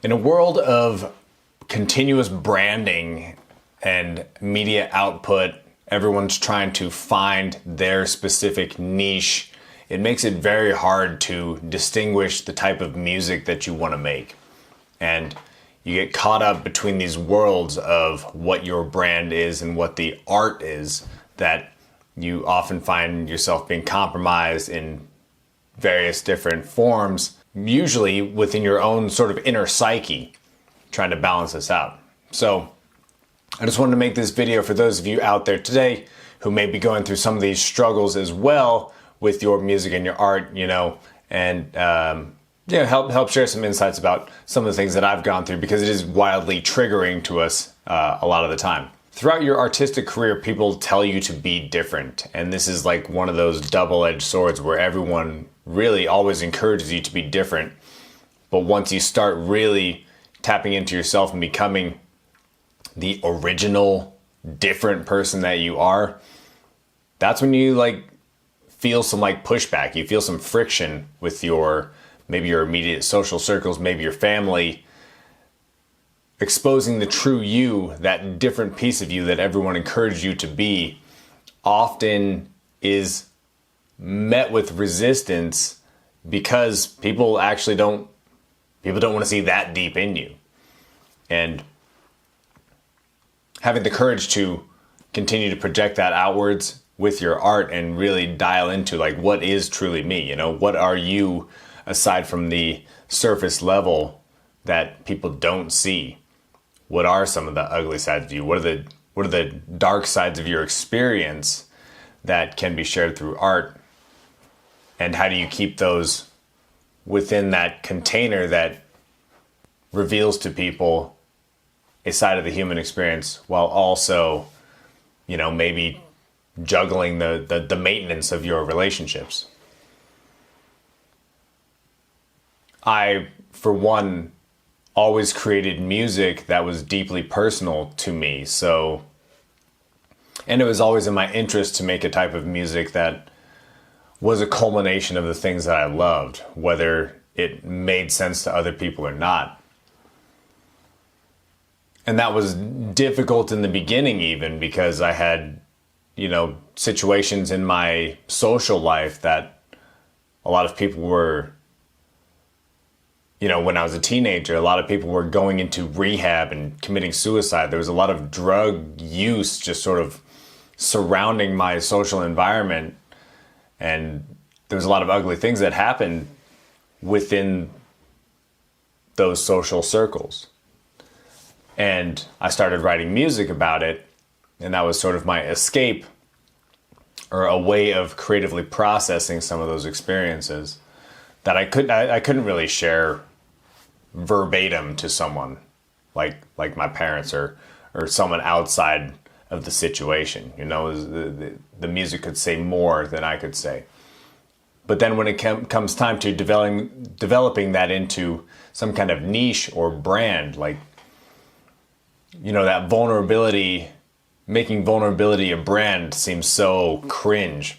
In a world of continuous branding and media output, everyone's trying to find their specific niche. It makes it very hard to distinguish the type of music that you want to make. And you get caught up between these worlds of what your brand is and what the art is, that you often find yourself being compromised in various different forms, usually within your own sort of inner psyche, trying to balance this out. So I just wanted to make this video for those of you out there today who may be going through some of these struggles as well with your music and your art, and help share some insights about some of the things that I've gone through, because it is wildly triggering to us a lot of the time. Throughout your artistic career, people tell you to be different, and this is like one of those double-edged swords where everyone really always encourages you to be different. But once you start really tapping into yourself and becoming the original, different person that you are, that's when you feel some pushback. You feel some friction with maybe your immediate social circles, maybe your family. Exposing the true you, that different piece of you that everyone encouraged you to be, often is met with resistance because people don't want to see that deep in you. And having the courage to continue to project that outwards with your art and really dial into what is truly me, what are you aside from the surface level that people don't see? What are some of the ugly sides of you? What are the dark sides of your experience that can be shared through art? And how do you keep those within that container that reveals to people a side of the human experience, while also, maybe juggling the maintenance of your relationships? I, for one, always created music that was deeply personal to me. And it was always in my interest to make a type of music that was a culmination of the things that I loved, whether it made sense to other people or not. And that was difficult in the beginning, even because I had, situations in my social life that a lot of people were, when I was a teenager, a lot of people were going into rehab and committing suicide. There was a lot of drug use just sort of surrounding my social environment. And there was a lot of ugly things that happened within those social circles. And I started writing music about it, and that was sort of my escape, or a way of creatively processing some of those experiences that I couldn't really share verbatim to someone like my parents or someone outside of the situation. The music could say more than I could say. But then when it comes time to developing that into some kind of niche or brand, that vulnerability, making vulnerability a brand seems so cringe.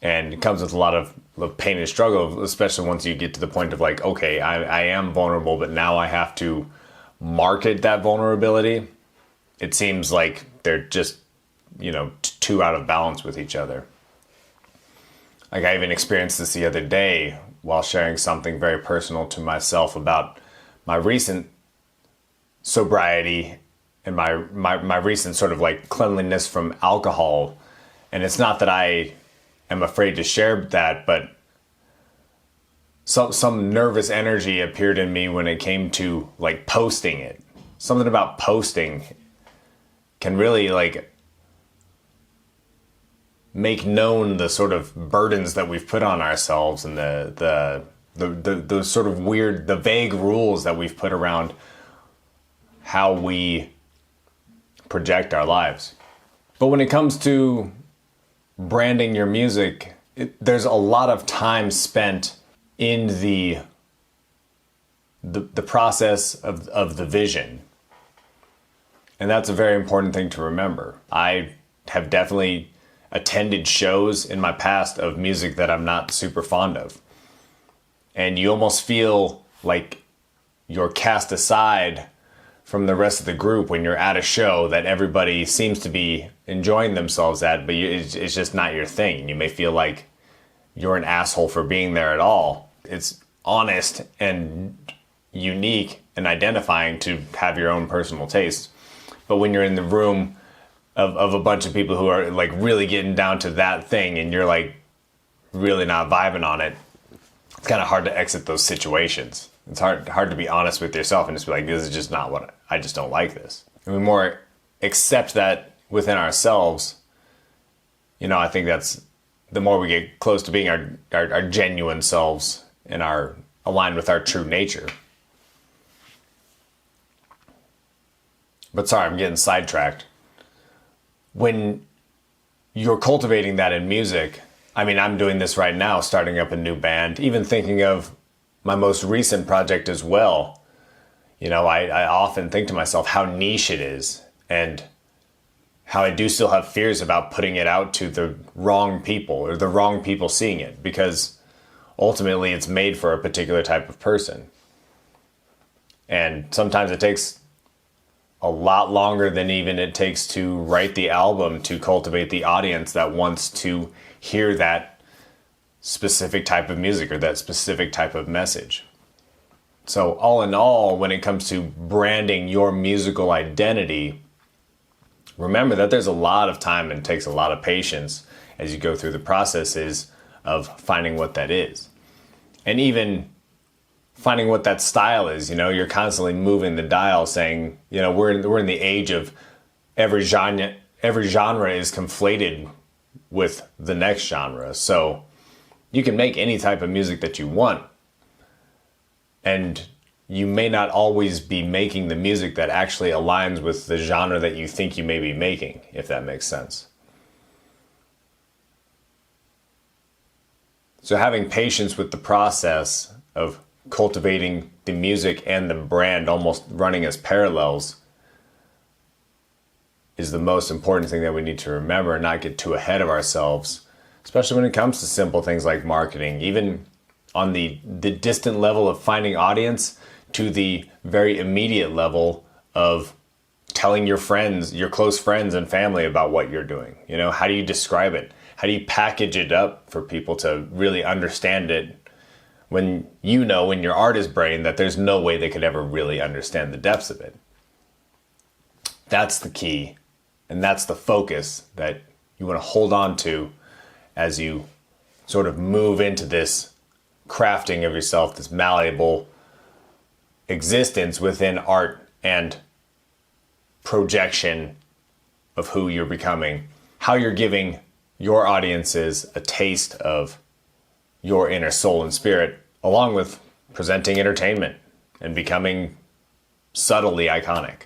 And it comes with a lot of pain and struggle, especially once you get to the point of okay, I am vulnerable, but now I have to market that vulnerability. It seems like they're just, too out of balance with each other. I even experienced this the other day while sharing something very personal to myself about my recent sobriety and my recent sort of cleanliness from alcohol. And it's not that I am afraid to share that, but some nervous energy appeared in me when it came to posting it. Something about posting can really make known the sort of burdens that we've put on ourselves, and the sort of weird, the vague rules that we've put around how we project our lives. But when it comes to branding your music, there's a lot of time spent in the process of the vision. And that's a very important thing to remember. I have definitely attended shows in my past of music that I'm not super fond of. And you almost feel like you're cast aside from the rest of the group when you're at a show that everybody seems to be enjoying themselves at, but it's just not your thing. You may feel like you're an asshole for being there at all. It's honest and unique and identifying to have your own personal taste. But when you're in the room of a bunch of people who are like really getting down to that thing and you're like really not vibing on it, it's kind of hard to exit those situations. It's hard to be honest with yourself and just be like, this is just not what I just don't like this. And we more accept that within ourselves, I think that's the more we get close to being our genuine selves and are aligned with our true nature. But sorry, I'm getting sidetracked. When you're cultivating that in music, I'm doing this right now, starting up a new band, even thinking of my most recent project as well. I often think to myself how niche it is and how I do still have fears about putting it out to the wrong people or the wrong people seeing it, because ultimately it's made for a particular type of person. And sometimes it takes a lot longer than even it takes to write the album to cultivate the audience that wants to hear that specific type of music or that specific type of message. So all in all, when it comes to branding your musical identity, remember that there's a lot of time and takes a lot of patience as you go through the processes of finding what that is. And even finding what that style is. You're constantly moving the dial, saying, we're in the age of every genre is conflated with the next genre. So you can make any type of music that you want, and you may not always be making the music that actually aligns with the genre that you think you may be making, if that makes sense. So having patience with the process of cultivating the music and the brand almost running as parallels is the most important thing that we need to remember and not get too ahead of ourselves, especially when it comes to simple things like marketing, even on the distant level of finding audience to the very immediate level of telling your friends, your close friends and family about what you're doing. How do you describe it? How do you package it up for people to really understand it when in your artist brain that there's no way they could ever really understand the depths of it? That's the key, and that's the focus that you want to hold on to as you sort of move into this crafting of yourself, this malleable existence within art and projection of who you're becoming, how you're giving your audiences a taste of your inner soul and spirit, along with presenting entertainment and becoming subtly iconic.